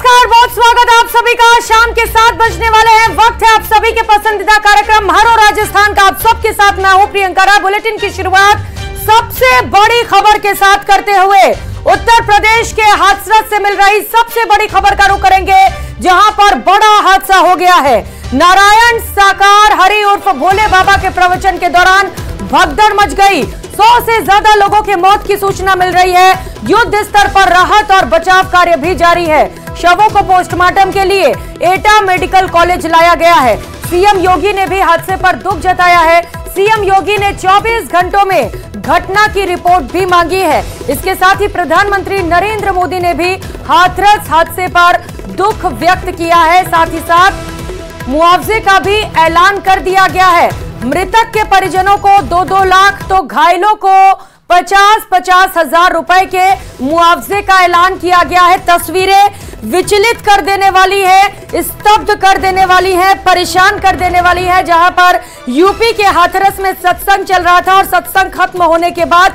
नमस्कार, बहुत स्वागत आप सभी का। शाम के 7 बजने वाले हैं, वक्त है आप सभी के पसंदीदा कार्यक्रम हरो राजस्थान का। आप सबके साथ मैं हूं प्रियंका राय। बुलेटिन की शुरुआत सबसे बड़ी खबर के साथ करते हुए उत्तर प्रदेश के हाथरस से मिल रही सबसे बड़ी खबर का रुख करेंगे, जहां पर बड़ा हादसा हो गया है। नारायण साकार हरि उर्फ भोले बाबा के प्रवचन के दौरान भगदड़ मच गई। 100 से ज्यादा लोगों की मौत की सूचना मिल रही है। युद्ध स्तर पर राहत और बचाव कार्य भी जारी है। शवों को पोस्टमार्टम के लिए एटा मेडिकल कॉलेज लाया गया है। सीएम योगी ने भी हादसे पर दुख जताया है। सीएम योगी ने 24 घंटों में घटना की रिपोर्ट भी मांगी है। इसके साथ ही प्रधानमंत्री नरेंद्र मोदी ने भी हाथरस हादसे पर दुख व्यक्त किया है। साथ ही साथ मुआवजे का भी ऐलान कर दिया गया है। मृतक के परिजनों को 2-2 लाख तो घायलों को 50-50 हजार रुपए के मुआवजे का ऐलान किया गया है। तस्वीरें विचलित कर देने वाली है, स्तब्ध कर देने वाली है, परेशान कर देने वाली है। जहां पर यूपी के हाथरस में सत्संग चल रहा था और सत्संग खत्म होने के बाद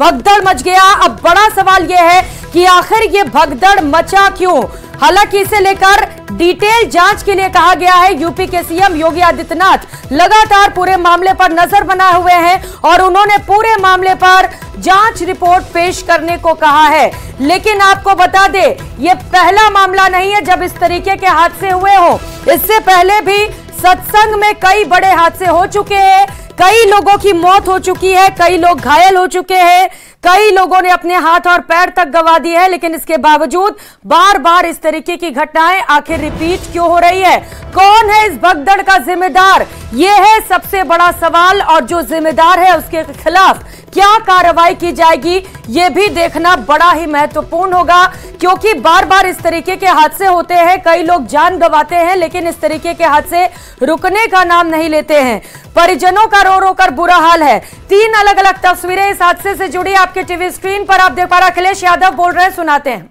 भगदड़ मच गया। अब बड़ा सवाल यह है कि आखिर ये भगदड़ मचा क्यों। हालांकि इसे लेकर डिटेल जांच के लिए कहा गया है। यूपी के सीएम योगी आदित्यनाथ लगातार पूरे मामले पर नजर बनाए हुए हैं और उन्होंने पूरे मामले पर जांच रिपोर्ट पेश करने को कहा है। लेकिन आपको बता दे, ये पहला मामला नहीं है जब इस तरीके के हादसे हुए हो। इससे पहले भी सत्संग में कई बड़े हादसे हो चुके हैं। कई लोगों की मौत हो चुकी है, कई लोग घायल हो चुके हैं, कई लोगों ने अपने हाथ और पैर तक गंवा दिए हैं। लेकिन इसके बावजूद बार बार इस तरीके की घटनाएं आखिर रिपीट क्यों हो रही है? कौन है इस भगदड़ का जिम्मेदार? ये है सबसे बड़ा सवाल। और जो जिम्मेदार है उसके खिलाफ क्या कार्रवाई की जाएगी, ये भी देखना बड़ा ही महत्वपूर्ण होगा। क्योंकि बार बार इस तरीके के हादसे होते हैं, कई लोग जान गंवाते हैं, लेकिन इस तरीके के हादसे रुकने का नाम नहीं लेते हैं। परिजनों का रो रो कर बुरा हाल है। 3 अलग अलग तस्वीरें इस हादसे से जुड़ी आपके टीवी स्क्रीन पर आप देख पा रहे हैं। अखिलेश यादव बोल रहे हैं, सुनाते हैं।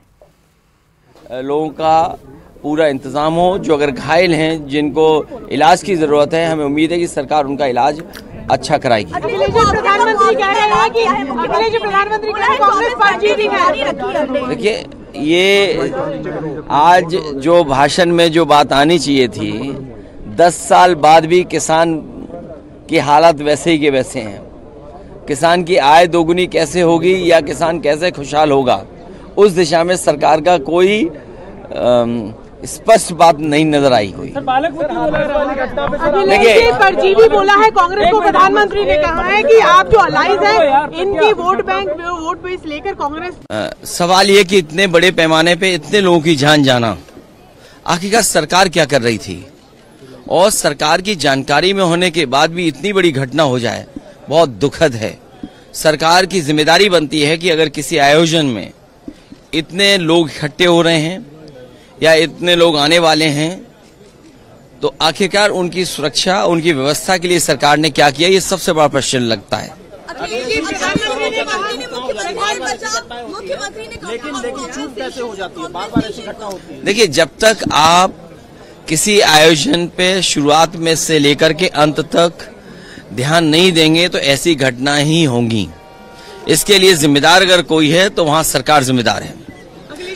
लोगों का पूरा इंतजाम हो, जो अगर घायल हैं, जिनको इलाज की जरूरत है, हमें उम्मीद है कि सरकार उनका इलाज अच्छा कराएगी। प्रधानमंत्री कह रहे हैं कि प्रधानमंत्री कांग्रेस पार्टी। देखिए, ये आज जो भाषण में जो बात आनी चाहिए थी, 10 साल बाद भी किसान की हालत वैसे ही के वैसे हैं। किसान की आय दोगुनी कैसे होगी या किसान कैसे खुशहाल होगा, उस दिशा में सरकार का कोई स्पष्ट बात नहीं नजर आई। कोई देखिए, परजीवी बोला है कांग्रेस को। प्रधानमंत्री ने कहा है कि आप जो अलाइज हैं, इनकी वोट बेस लेकर कांग्रेस। सवाल ये कि इतने बड़े पैमाने पे इतने लोगों की जान जाना, आखिरकार सरकार क्या कर रही थी? और सरकार की जानकारी में होने के बाद भी इतनी बड़ी घटना हो जाए, बहुत दुखद है। सरकार की जिम्मेदारी बनती है कि अगर किसी आयोजन में इतने लोग इकट्ठे हो रहे हैं या इतने लोग आने वाले हैं, तो आखिरकार उनकी सुरक्षा, उनकी व्यवस्था के लिए सरकार ने क्या किया, ये सबसे बड़ा प्रश्न लगता है। लेकिन चूक कैसे हो जाती है? बार-बार ऐसी घटना होती है। देखिए, जब तक आप किसी आयोजन पे शुरुआत में से लेकर के अंत तक ध्यान नहीं देंगे तो ऐसी घटना ही होंगी। इसके लिए जिम्मेदार अगर कोई है तो वहां सरकार जिम्मेदार है।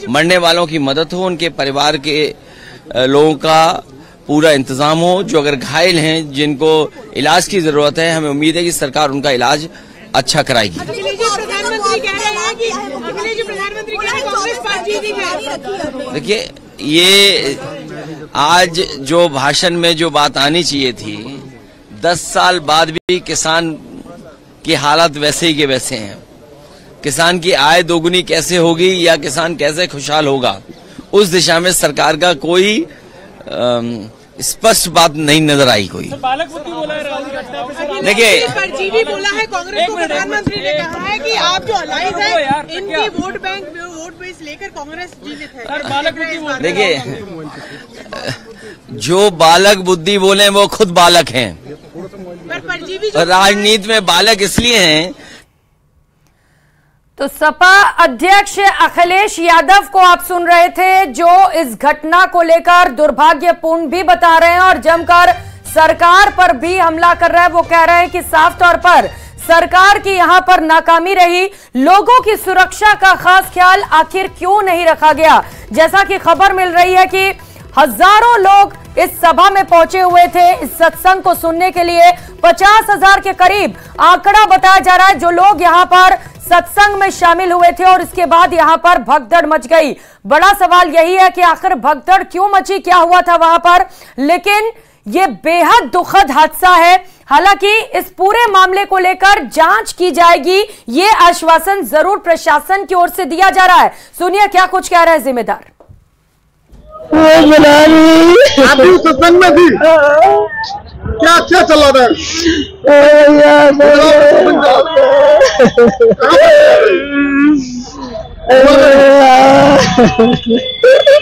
मरने वालों की मदद हो, उनके परिवार के लोगों का पूरा इंतजाम हो, जो अगर घायल हैं, जिनको इलाज की जरूरत है, हमें उम्मीद है कि सरकार उनका इलाज अच्छा कराएगी। देखिए, ये आज जो भाषण में जो बात आनी चाहिए थी, 10 साल बाद भी किसान की हालत वैसे ही के वैसे हैं। किसान की आय दोगुनी कैसे होगी या किसान कैसे खुशहाल होगा, उस दिशा में सरकार का कोई स्पष्ट बात नहीं नजर आई। कोई देखिए, परजीवी बोला है कांग्रेस को। प्रधानमंत्री ने कहा है कि आप जो अलाइज हैं, इनकी वोट बेस लेकर कांग्रेस जीवित है। देखिए, जो बालक बुद्धि बोले वो खुद बालक हैं। राजनीति में बालक इसलिए हैं। तो सपा अध्यक्ष अखिलेश यादव को आप सुन रहे थे, जो इस घटना को लेकर दुर्भाग्यपूर्ण भी बता रहे हैं और जमकर सरकार पर भी हमला कर रहा है। वो कह रहे हैं कि साफ तौर पर सरकार की यहां पर नाकामी रही। लोगों की सुरक्षा का खास ख्याल आखिर क्यों नहीं रखा गया? जैसा कि खबर मिल रही है कि हजारों लोग इस सभा में पहुंचे हुए थे इस सत्संग को सुनने के लिए। 50,000 के करीब आंकड़ा बताया जा रहा है जो लोग यहां पर सत्संग में शामिल हुए थे और इसके बाद यहां पर भगदड़ मच गई। बड़ा सवाल यही है कि आखिर भगदड़ क्यों मची, क्या हुआ था वहां पर। लेकिन यह बेहद दुखद हादसा है। हालांकि इस पूरे मामले को लेकर जांच की जाएगी, ये आश्वासन जरूर प्रशासन की ओर से दिया जा रहा है। सुनिए क्या कुछ कह रहे हैं जिम्मेदार। आप भी सत्संग में थी, क्या अच्छा चल रहा था?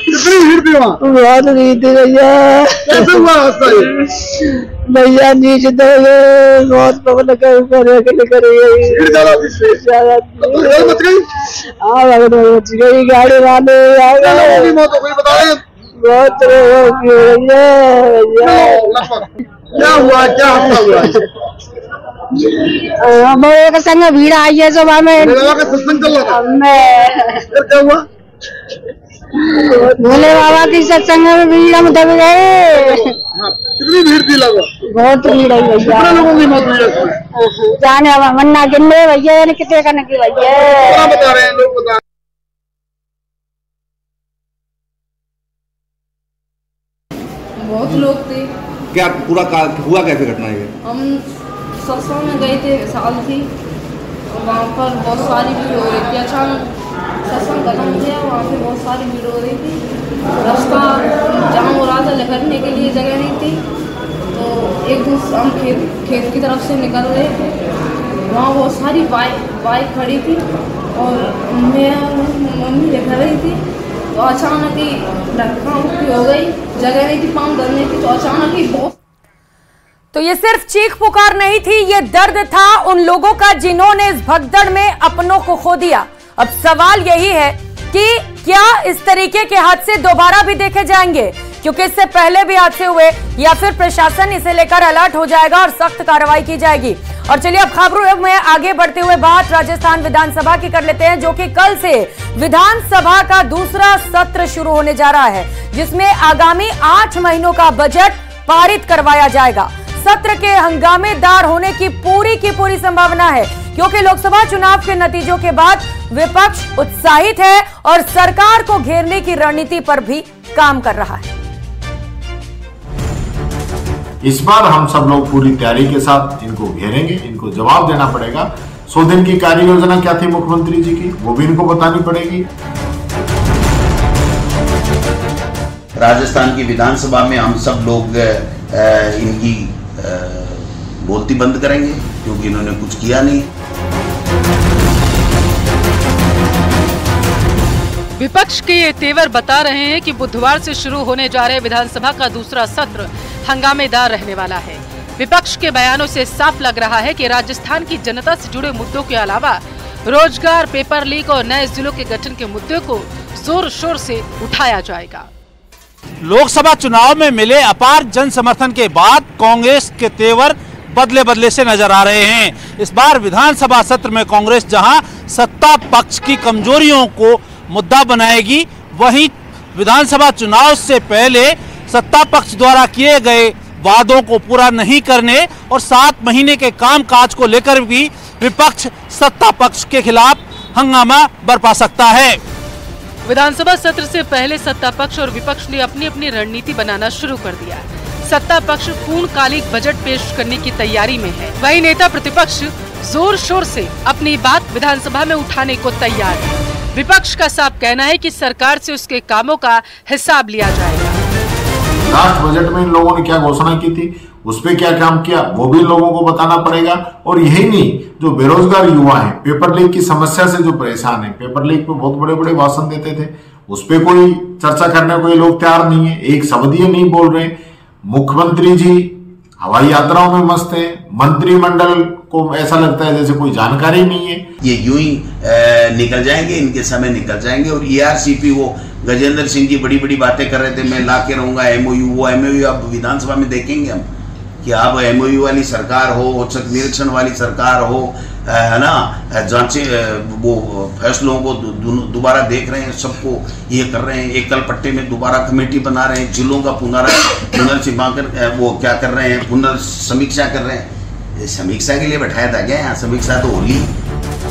कितनी भीड़ थी वहाँ? बहुत भीड़ थी भैया। कैसे हुआ हादसा? भैया नीचे तो बहुत पब्लिक भीड़ ज्यादा मच गई। हाँ मच गई, गाड़ी वाले मौत हो गई, बताए बहुत क्या हुआ, क्या हादसा हुआ? हमारे संग भीड़ आई है सुबह में, सत्संग चल रहा था, फिर क्या हुआ? भोले बाबा की सत्संग में भीड़ हम दब गए। कितनी भीड़ थी लगभग? बहुत भीड़ है भैया। कितने लोगों की मौत हुई इसमें? जाने मन्ना गिनने भैया, कितने करने की भैया बता रहे हैं लोग, बता। बहुत लोग थे। क्या पूरा हुआ कैसे घटना है? हम सत्संग में गए थे, साल थी, वहाँ पर बहुत सारी भीड़ हो रही थी। अचानक सत्संग खत्म किया, वहाँ पे बहुत सारी भीड़ हो रही थी। रास्ता जाम हो रहा था, निकलने के लिए जगह नहीं थी। तो एक दूसरे हम खेत की तरफ से निकल रहे थे, वहाँ बहुत सारी बाइक खड़ी थी और मैं मम्मी दिखा रही थी। तो अचानक ही धक्का मुक्की हो गई, जगह नहीं थी पाँव धरने की। तो अचानक ही बहुत। तो ये सिर्फ चीख पुकार नहीं थी, ये दर्द था उन लोगों का जिन्होंने इस भगदड़ में अपनों को खो दिया। अब सवाल यही है कि क्या इस तरीके के हादसे दोबारा भी देखे जाएंगे, क्योंकि इससे पहले भी हादसे हुए, या फिर प्रशासन इसे लेकर अलर्ट हो जाएगा और सख्त कार्रवाई की जाएगी। और चलिए अब खबरों में आगे बढ़ते हुए बात राजस्थान विधानसभा की कर लेते हैं, जो कि कल से विधानसभा का दूसरा सत्र शुरू होने जा रहा है, जिसमें आगामी 8 महीनों का बजट पारित करवाया जाएगा। सत्र के हंगामेदार होने की पूरी संभावना है, क्योंकि लोकसभा चुनाव के नतीजों के बाद विपक्ष उत्साहित है और सरकार को घेरने की रणनीति पर भी काम कर रहा है। इस बार हम सब लोग पूरी तैयारी के साथ इनको घेरेंगे, इनको जवाब देना पड़ेगा। 100 दिन की कार्य योजना क्या थी मुख्यमंत्री जी की, वो भी इनको बतानी पड़ेगी। राजस्थान की विधानसभा में हम सब लोग इनकी बोलती बंद करेंगे, क्योंकि इन्होंने कुछ किया नहीं। विपक्ष के ये तेवर बता रहे हैं कि बुधवार से शुरू होने जा रहे विधानसभा का दूसरा सत्र हंगामेदार रहने वाला है। विपक्ष के बयानों से साफ लग रहा है कि राजस्थान की जनता से जुड़े मुद्दों के अलावा रोजगार, पेपर लीक और नए जिलों के गठन के मुद्दे को जोर शोर से उठाया जाएगा। लोकसभा चुनाव में मिले अपार जन समर्थन के बाद कांग्रेस के तेवर बदले से नजर आ रहे हैं। इस बार विधानसभा सत्र में कांग्रेस जहां सत्ता पक्ष की कमजोरियों को मुद्दा बनाएगी, वहीं विधानसभा चुनाव से पहले सत्ता पक्ष द्वारा किए गए वादों को पूरा नहीं करने और 7 महीने के कामकाज को लेकर भी विपक्ष सत्ता पक्ष के खिलाफ हंगामा बरपा सकता है। विधानसभा सत्र से पहले सत्ता पक्ष और विपक्ष ने अपनी अपनी रणनीति बनाना शुरू कर दिया। सत्ता पक्ष पूर्णकालिक बजट पेश करने की तैयारी में है, वहीं नेता प्रतिपक्ष जोर शोर से अपनी बात विधानसभा में उठाने को तैयार है। विपक्ष का साफ कहना है कि सरकार से उसके कामों का हिसाब लिया जाएगा। लास्ट बजट में इन लोगों ने क्या घोषणा की थी, उस पे क्या काम किया, वो भी लोगों को बताना पड़ेगा। और यही नहीं, जो बेरोजगार युवा हैं, पेपर लीक की समस्या से जो परेशान है, पेपर लीक पे बहुत बड़े बड़े भाषण देते थे, उस पे कोई चर्चा करने को ये लोग तैयार नहीं है, एक शब्द ये नहीं बोल रहे। मुख्यमंत्री जी हवाई यात्राओं में मस्त है, मंत्रिमंडल को ऐसा लगता है जैसे कोई जानकारी नहीं है। ये यूं ही निकल जाएंगे, इनके समय निकल जाएंगे। और ERCP वो गजेंद्र सिंह जी बड़ी बड़ी बातें कर रहे थे, मैं ला के रहूंगा MOU, वो MOU अब विधानसभा में देखेंगे हम। कि अब MOU वाली सरकार हो, औचक निरीक्षण वाली सरकार हो, है ना, जांचे वो फैसलों को दोबारा देख रहे हैं, सबको ये कर रहे हैं, एकल पट्टे में दोबारा कमेटी बना रहे हैं, जिलों का पुनर्सीमांकन वो क्या कर रहे हैं, पुनर्समीक्षा कर रहे हैं। ये समीक्षा के लिए बैठाया था क्या? यहाँ समीक्षा तो होली।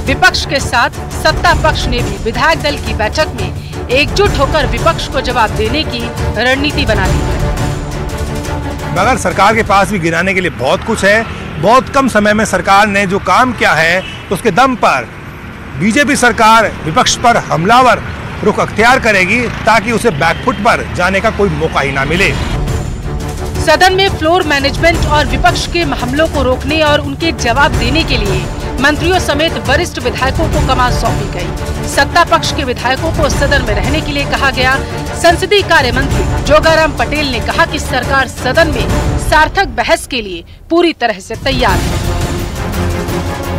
विपक्ष के साथ सत्ता पक्ष ने भी विधायक दल की बैठक में एकजुट होकर विपक्ष को जवाब देने की रणनीति बना ली है। मगर सरकार के पास भी गिराने के लिए बहुत कुछ है। बहुत कम समय में सरकार ने जो काम किया है उसके दम पर बीजेपी सरकार विपक्ष पर हमलावर रुख अख्तियार करेगी ताकि उसे बैकफुट पर जाने का कोई मौका ही ना मिले। सदन में फ्लोर मैनेजमेंट और विपक्ष के हमलों को रोकने और उनके जवाब देने के लिए मंत्रियों समेत वरिष्ठ विधायकों को कमान सौंपी गई। सत्ता पक्ष के विधायकों को सदन में रहने के लिए कहा गया। संसदीय कार्य मंत्री जोगाराम पटेल ने कहा कि सरकार सदन में सार्थक बहस के लिए पूरी तरह से तैयार है।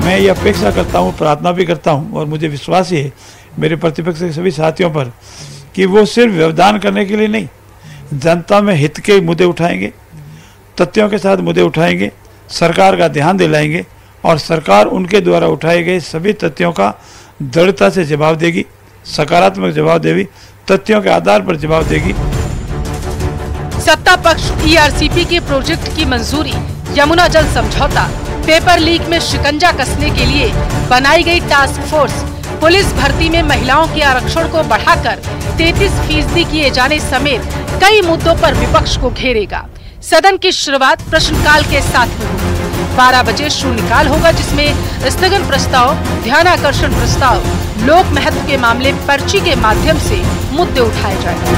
मैं ये अपेक्षा करता हूँ, प्रार्थना भी करता हूँ और मुझे विश्वास ही है मेरे प्रतिपक्ष के सभी साथियों पर कि वो सिर्फ व्यवधान करने के लिए नहीं, जनता में हित के मुद्दे उठाएंगे, तथ्यों के साथ मुद्दे उठाएंगे, सरकार का ध्यान दिलाएंगे और सरकार उनके द्वारा उठाए गए सभी तथ्यों का दृढ़ता से जवाब देगी, सकारात्मक जवाब देगी, तथ्यों के आधार पर जवाब देगी। सत्ता पक्ष ERCP के प्रोजेक्ट की मंजूरी, यमुना जल समझौता, पेपर लीक में शिकंजा कसने के लिए बनाई गई टास्क फोर्स, पुलिस भर्ती में महिलाओं के आरक्षण को बढ़ाकर 33% किए जाने समेत कई मुद्दों पर विपक्ष को घेरेगा। सदन की शुरुआत प्रश्नकाल के साथ में होगी। 12 बजे शून्यकाल होगा जिसमें स्थगन प्रस्ताव, ध्यानाकर्षण प्रस्ताव, लोक महत्व के मामले पर्ची के माध्यम से मुद्दे उठाए जाएंगे।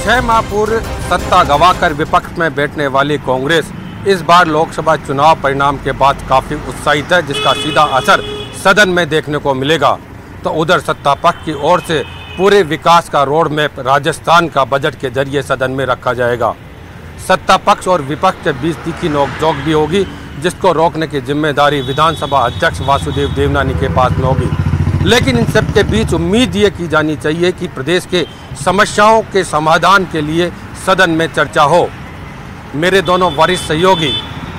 6 माह पूर्व सत्ता गंवाकर विपक्ष में बैठने वाली कांग्रेस इस बार लोकसभा चुनाव परिणाम के बाद काफी उत्साहित है, जिसका सीधा असर सदन में देखने को मिलेगा। तो उधर सत्ता पक्ष की ओर से पूरे विकास का रोड मैप राजस्थान का बजट के जरिए सदन में रखा जाएगा। सत्ता पक्ष और विपक्ष के बीच तीखी नोकझोंक भी होगी, जिसको रोकने की जिम्मेदारी विधानसभा अध्यक्ष वासुदेव देवनानी के पास में होगी। लेकिन इन सब के बीच उम्मीद ये की जानी चाहिए कि प्रदेश के समस्याओं के समाधान के लिए सदन में चर्चा हो। मेरे दोनों वरिष्ठ सहयोगी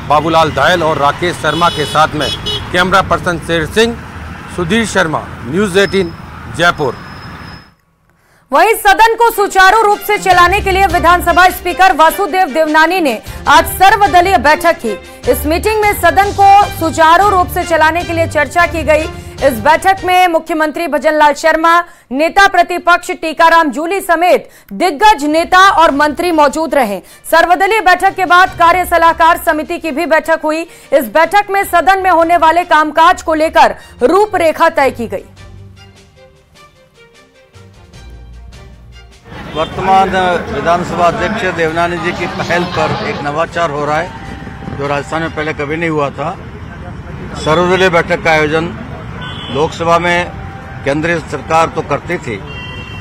बाबूलाल दायल और राकेश शर्मा के साथ में camera person Sher Singh, Sudhir Sharma, news 18 Jaipur. वहीं सदन को सुचारू रूप से चलाने के लिए विधानसभा स्पीकर वासुदेव देवनानी ने आज सर्वदलीय बैठक की। इस मीटिंग में सदन को सुचारू रूप से चलाने के लिए चर्चा की गई। इस बैठक में मुख्यमंत्री भजनलाल शर्मा, नेता प्रतिपक्ष टीकाराम जूली समेत दिग्गज नेता और मंत्री मौजूद रहे। सर्वदलीय बैठक के बाद कार्य सलाहकार समिति की भी बैठक हुई। इस बैठक में सदन में होने वाले कामकाज को लेकर रूपरेखा तय की गई। वर्तमान विधानसभा अध्यक्ष देवनानी जी की पहल पर एक नवाचार हो रहा है जो राजस्थान में पहले कभी नहीं हुआ था। सर्वदलीय बैठक का आयोजन लोकसभा में केंद्रीय सरकार तो करती थी,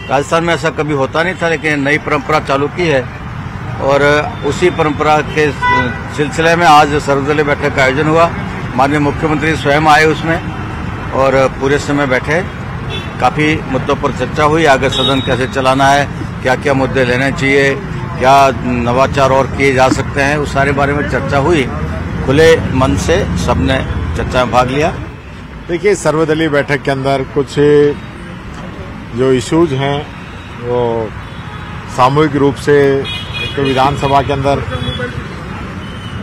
राजस्थान में ऐसा कभी होता नहीं था, लेकिन नई परंपरा चालू की है और उसी परंपरा के सिलसिले में आज सर्वदलीय बैठक का आयोजन हुआ। माननीय मुख्यमंत्री स्वयं आए उसमें और पूरे समय बैठे। काफ़ी मुद्दों पर चर्चा हुई, आगे सदन कैसे चलाना है, क्या क्या मुद्दे लेने चाहिए, क्या नवाचार और किए जा सकते हैं, उस सारे बारे में चर्चा हुई। खुले मन से सबने चर्चा में भाग लिया। देखिए, सर्वदलीय बैठक के अंदर कुछ जो इश्यूज हैं वो सामूहिक रूप से एक विधानसभा के अंदर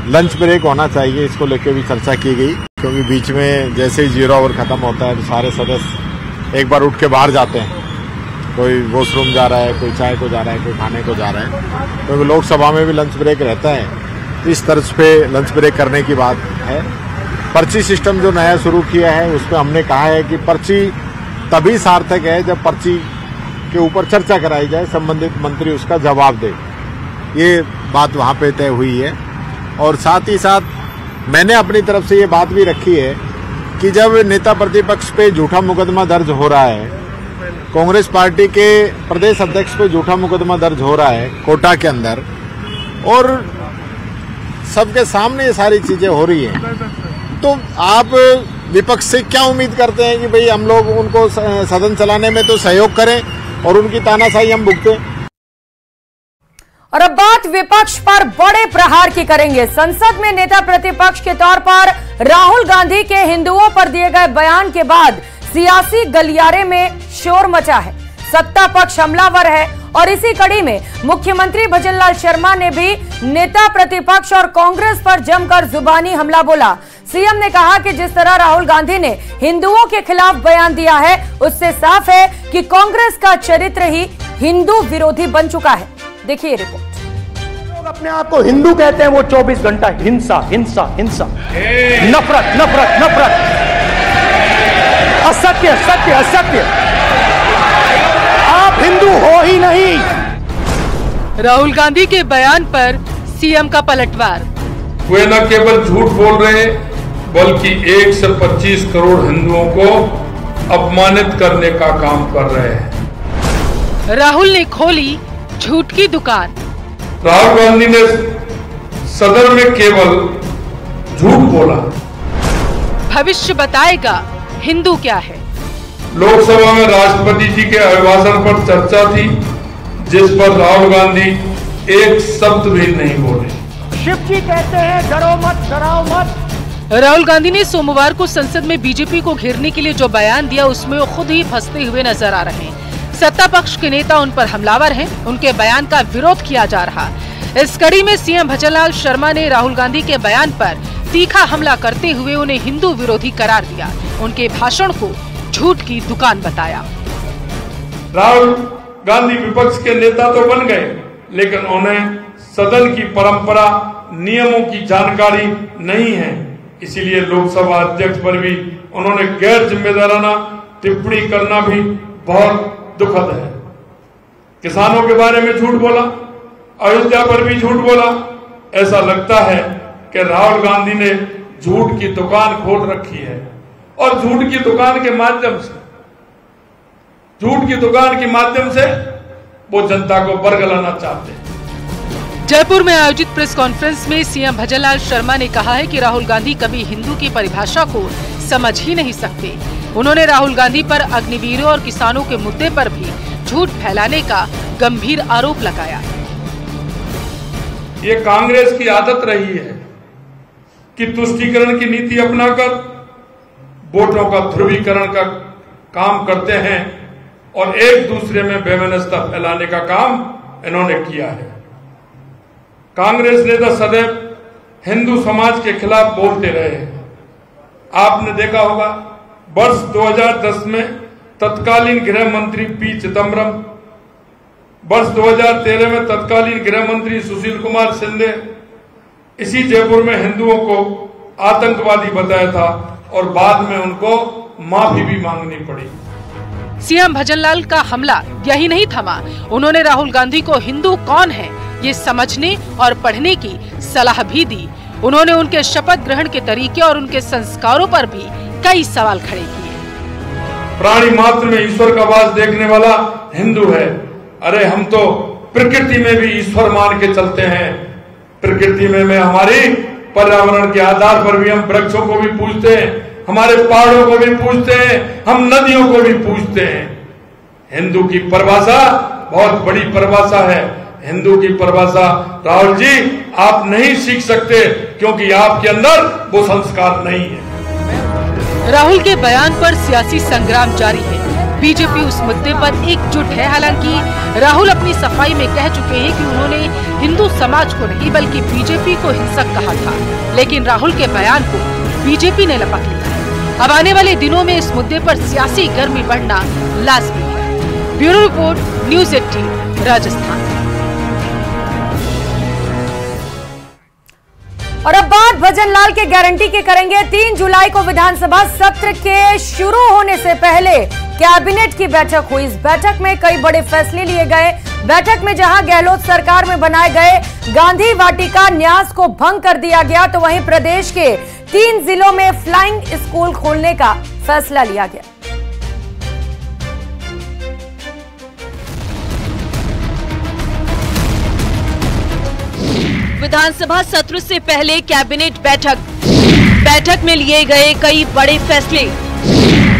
लंच ब्रेक होना चाहिए, इसको लेकर भी चर्चा की गई। क्योंकि बीच में जैसे ही 0 आवर खत्म होता है तो सारे सदस्य एक बार उठ के बाहर जाते हैं। कोई वॉशरूम जा रहा है, कोई चाय को जा रहा है, कोई खाने को जा रहा है। क्योंकि लोकसभा में भी लंच ब्रेक रहता है, इस तर्ज पे लंच ब्रेक करने की बात है। पर्ची सिस्टम जो नया शुरू किया है उस पर हमने कहा है कि पर्ची तभी सार्थक है जब पर्ची के ऊपर चर्चा कराई जाए, संबंधित मंत्री उसका जवाब दे। ये बात वहाँ पे तय हुई है। और साथ ही साथ मैंने अपनी तरफ से ये बात भी रखी है कि जब नेता प्रतिपक्ष पे झूठा मुकदमा दर्ज हो रहा है, कांग्रेस पार्टी के प्रदेश अध्यक्ष पे झूठा मुकदमा दर्ज हो रहा है कोटा के अंदर और सबके सामने ये सारी चीजें हो रही हैं, तो आप विपक्ष से क्या उम्मीद करते हैं कि भाई हम लोग उनको सदन चलाने में तो सहयोग करें और उनकी तानाशाही हम भुगते। और अब बात विपक्ष पर बड़े प्रहार की करेंगे। संसद में नेता प्रतिपक्ष के तौर पर राहुल गांधी के हिंदुओं पर दिए गए बयान के बाद सियासी गलियारे में शोर मचा है। सत्ता पक्ष हमलावर है और इसी कड़ी में मुख्यमंत्री भजनलाल शर्मा ने भी नेता प्रतिपक्ष और कांग्रेस पर जमकर जुबानी हमला बोला। सीएम ने कहा कि जिस तरह राहुल गांधी ने हिंदुओं के खिलाफ बयान दिया है, उससे साफ है कि कांग्रेस का चरित्र ही हिंदू विरोधी बन चुका है। देखिए रिपोर्ट। लोग अपने आप को हिंदू कहते हैं, वो 24 घंटा हिंसा हिंसा हिंसा, नफरत नफरत नफरत, असत्य सत्य असत्य। आप हिंदू हो ही नहीं। राहुल गांधी के बयान पर सीएम का पलटवार। वे न केवल झूठ बोल रहे बल्कि 1 से 25 करोड़ हिंदुओं को अपमानित करने का काम कर रहे हैं। राहुल ने खोली झूठ की दुकान। राहुल गांधी ने सदन में केवल झूठ बोला। भविष्य बताएगा हिंदू क्या है। लोकसभा में राष्ट्रपति जी के अभिभाषण पर चर्चा थी, जिस पर राहुल गांधी एक शब्द भी नहीं बोले। शिव जी कहते हैं डरो मत डराओ मत। राहुल गांधी ने सोमवार को संसद में बीजेपी को घेरने के लिए जो बयान दिया, उसमें वो खुद ही फंसते हुए नजर आ रहे हैं। सत्ता पक्ष के नेता उन पर हमलावर हैं, उनके बयान का विरोध किया जा रहा। इस कड़ी में सीएम भजनलाल शर्मा ने राहुल गांधी के बयान पर तीखा हमला करते हुए उन्हें हिंदू विरोधी करार दिया। उनके भाषण को झूठ की दुकान बताया। राहुल गांधी विपक्ष के नेता तो बन गए, लेकिन उन्हें सदन की परंपरा नियमों की जानकारी नहीं है। इसीलिए लोकसभा अध्यक्ष पर भी उन्होंने गैर जिम्मेदाराना टिप्पणी करना भी बहुत दुखद है। किसानों के बारे में झूठ बोला, अयोध्या पर भी झूठ बोला। ऐसा लगता है कि राहुल गांधी ने झूठ की दुकान खोल रखी है और झूठ की दुकान के माध्यम से वो जनता को बरगलाना चाहते हैं। जयपुर में आयोजित प्रेस कॉन्फ्रेंस में सीएम भजनलाल शर्मा ने कहा है कि राहुल गांधी कभी हिंदू की परिभाषा को समझ ही नहीं सकते। उन्होंने राहुल गांधी पर अग्निवीरों और किसानों के मुद्दे पर भी झूठ फैलाने का गंभीर आरोप लगाया। ये कांग्रेस की आदत रही है कि तुष्टीकरण की नीति अपनाकर वोटों का ध्रुवीकरण का काम करते हैं और एक दूसरे में बेमनस्ता फैलाने का काम इन्होंने किया है। कांग्रेस नेता सदैव हिंदू समाज के खिलाफ बोलते रहे हैं। आपने देखा होगा वर्ष 2010 में तत्कालीन गृह मंत्री पी चिदम्बरम, वर्ष 2013 में तत्कालीन गृह मंत्री सुशील कुमार शिंदे इसी जयपुर में हिंदुओं को आतंकवादी बताया था और बाद में उनको माफी भी मांगनी पड़ी। सीएम भजनलाल का हमला यही नहीं थमा। उन्होंने राहुल गांधी को हिंदू कौन है ये समझने और पढ़ने की सलाह भी दी। उन्होंने उनके शपथ ग्रहण के तरीके और उनके संस्कारों पर भी कई सवाल खड़े किए। प्राणी मात्र में ईश्वर का वास देखने वाला हिंदू है। अरे हम तो प्रकृति में भी ईश्वर मान के चलते हैं। प्रकृति में हमारी पर्यावरण के आधार पर भी हम वृक्षों को भी पूजते हैं, हमारे पहाड़ों को भी पूजते हैं, हम नदियों को भी पूजते हैं। हिंदू की परिभाषा बहुत बड़ी परिभाषा है। हिंदू की परिभाषा राहुल जी आप नहीं सीख सकते क्योंकि आपके अंदर वो संस्कार नहीं है। राहुल के बयान पर सियासी संग्राम जारी है। बीजेपी उस मुद्दे पर एकजुट है। हालांकि राहुल अपनी सफाई में कह चुके हैं कि उन्होंने हिंदू समाज को नहीं बल्कि बीजेपी को हिंसक कहा था, लेकिन राहुल के बयान को बीजेपी ने लपक लिया है। अब आने वाले दिनों में इस मुद्दे पर सियासी गर्मी बढ़ना लाजमी है। Bureau report, news 18 Rajasthan. और अब बात भजनलाल के गारंटी की करेंगे। 3 जुलाई को विधानसभा सत्र के शुरू होने से पहले कैबिनेट की बैठक हुई। इस बैठक में कई बड़े फैसले लिए गए। बैठक में जहां गहलोत सरकार में बनाए गए गांधी वाटिका न्यास को भंग कर दिया गया, तो वहीं प्रदेश के 3 जिलों में फ्लाइंग स्कूल खोलने का फैसला लिया गया। विधानसभा सत्र से पहले कैबिनेट बैठक में लिए गए कई बड़े फैसले।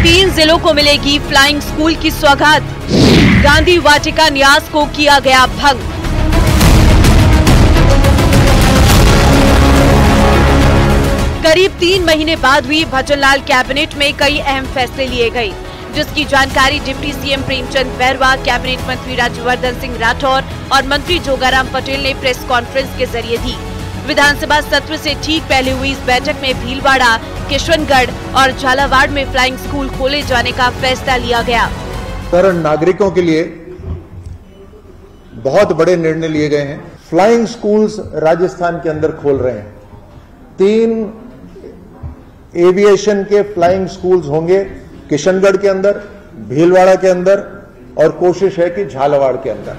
3 जिलों को मिलेगी फ्लाइंग स्कूल की सौगात। गांधी वाटिका न्यास को किया गया भंग। करीब 3 महीने बाद हुई भजनलाल कैबिनेट में कई अहम फैसले लिए गए, जिसकी जानकारी deputy CM Premchand Bairwa, cabinet मंत्री राज्यवर्धन सिंह राठौर और मंत्री जोगाराम पटेल ने प्रेस कॉन्फ्रेंस के जरिए दी। विधानसभा सत्र से ठीक पहले हुई इस बैठक में भीलवाड़ा, किशनगढ़ और झालावाड़ में फ्लाइंग स्कूल खोले जाने का फैसला लिया गया। साधारण नागरिकों के लिए बहुत बड़े निर्णय लिए गए हैं। फ्लाइंग स्कूल्स राजस्थान के अंदर खोल रहे हैं। 3 एविएशन के फ्लाइंग स्कूल्स होंगे किशनगढ़ के अंदर, भीलवाड़ा के अंदर और कोशिश है कि झालावाड़ के अंदर।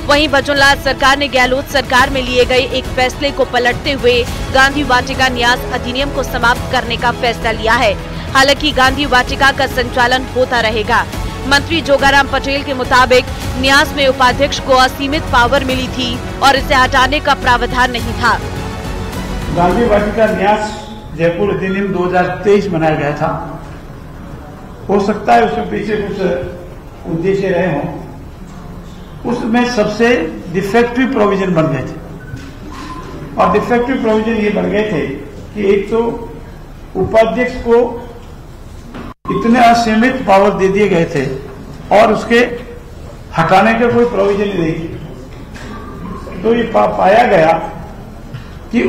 वहीं भजनलाल सरकार ने गहलोत सरकार में लिए गए एक फैसले को पलटते हुए गांधी वाटिका न्यास अधिनियम को समाप्त करने का फैसला लिया है। हालांकि गांधी वाटिका का संचालन होता रहेगा। मंत्री जोगाराम पटेल के मुताबिक न्यास में उपाध्यक्ष को असीमित पावर मिली थी और इसे हटाने का प्रावधान नहीं था। गांधी वाटिका न्यास जयपुर अधिनियम 2023 बनाया गया था। हो सकता है उसके पीछे कुछ उद्देश्य रहे हों। उसमें सबसे डिफेक्टिव प्रोविजन बन गए थे और डिफेक्टिव प्रोविजन ये बन गए थे कि एक तो उपाध्यक्ष को इतने असीमित पावर दे दिए गए थे और उसके हटाने का कोई प्रोविजन नहीं थी। तो ये पाया गया कि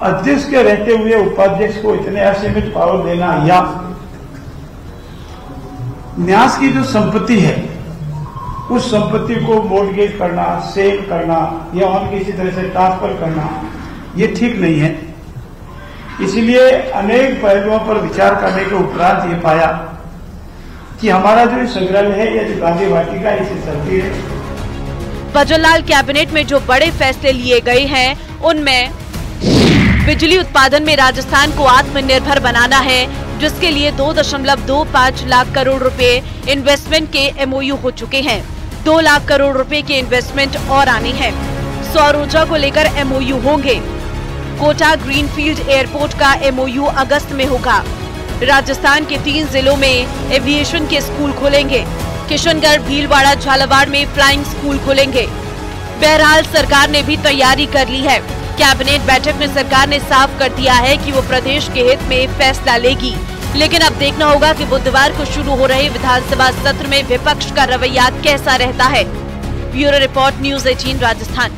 अध्यक्ष के रहते हुए उपाध्यक्ष को इतने असीमित पावर देना या न्यास की जो संपत्ति है उस संपत्ति को मोर्टगेज करना, सेल करना या और किसी तरह से ट्रांसफर करना, ये ठीक नहीं है। इसलिए अनेक पहलुओं पर विचार करने के उपरांत ये पाया कि हमारा जो संग्रहालय है या जो गांधी वाटिका इसे चलती है। भजनलाल कैबिनेट में जो बड़े फैसले लिए गए हैं उनमें बिजली उत्पादन में राजस्थान को आत्मनिर्भर बनाना है, जिसके लिए 2.25 लाख करोड़ रुपए इन्वेस्टमेंट के एमओयू हो चुके हैं। 2 लाख करोड़ रुपए के इन्वेस्टमेंट और आने हैं। सौर ऊर्जा को लेकर एमओयू होंगे। कोटा ग्रीनफील्ड एयरपोर्ट का एमओयू अगस्त में होगा। राजस्थान के 3 जिलों में एविएशन के स्कूल खोलेंगे। किशनगढ़, भीलवाड़ा, झालावाड़ में फ्लाइंग स्कूल खोलेंगे। बहरहाल सरकार ने भी तैयारी कर ली है। कैबिनेट बैठक में सरकार ने साफ कर दिया है कि वो प्रदेश के हित में फैसला लेगी, लेकिन अब देखना होगा कि बुधवार को शुरू हो रहे विधानसभा सत्र में विपक्ष का रवैया कैसा रहता है। Bureau report, news 18 Rajasthan.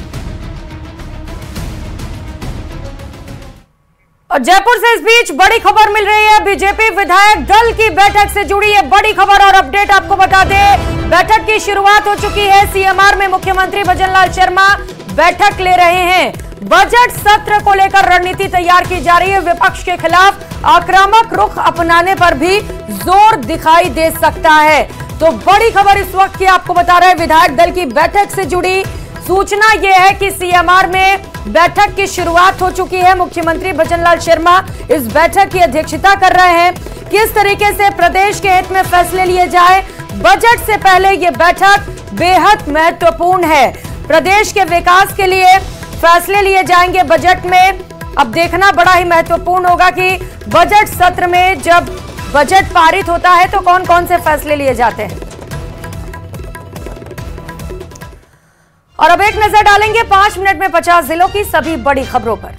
और जयपुर से इस बीच बड़ी खबर मिल रही है। बीजेपी विधायक दल की बैठक से जुड़ी है बड़ी खबर और अपडेट आपको बता दें। बैठक की शुरुआत हो चुकी है। सीएमआर में मुख्यमंत्री भजनलाल शर्मा बैठक ले रहे हैं। बजट सत्र को लेकर रणनीति तैयार की जा रही है। विपक्ष के खिलाफ आक्रामक रुख अपनाने पर भी जोर दिखाई दे सकता है। तो बड़ी खबर इस वक्त की आपको बता रहे हैं। विधायक दल की बैठक से जुड़ी सूचना यह है कि सीएमआर में बैठक की शुरुआत हो चुकी है। मुख्यमंत्री भजनलाल शर्मा इस बैठक की अध्यक्षता कर रहे हैं। किस तरीके से प्रदेश के हित में फैसले लिए जाए, बजट से पहले यह बैठक बेहद महत्वपूर्ण है। प्रदेश के विकास के लिए फैसले लिए जाएंगे बजट में। अब देखना बड़ा ही महत्वपूर्ण होगा कि बजट सत्र में जब बजट पारित होता है तो कौन कौन से फैसले लिए जाते हैं। और अब एक नजर डालेंगे 5 मिनट में 50 जिलों की सभी बड़ी खबरों पर।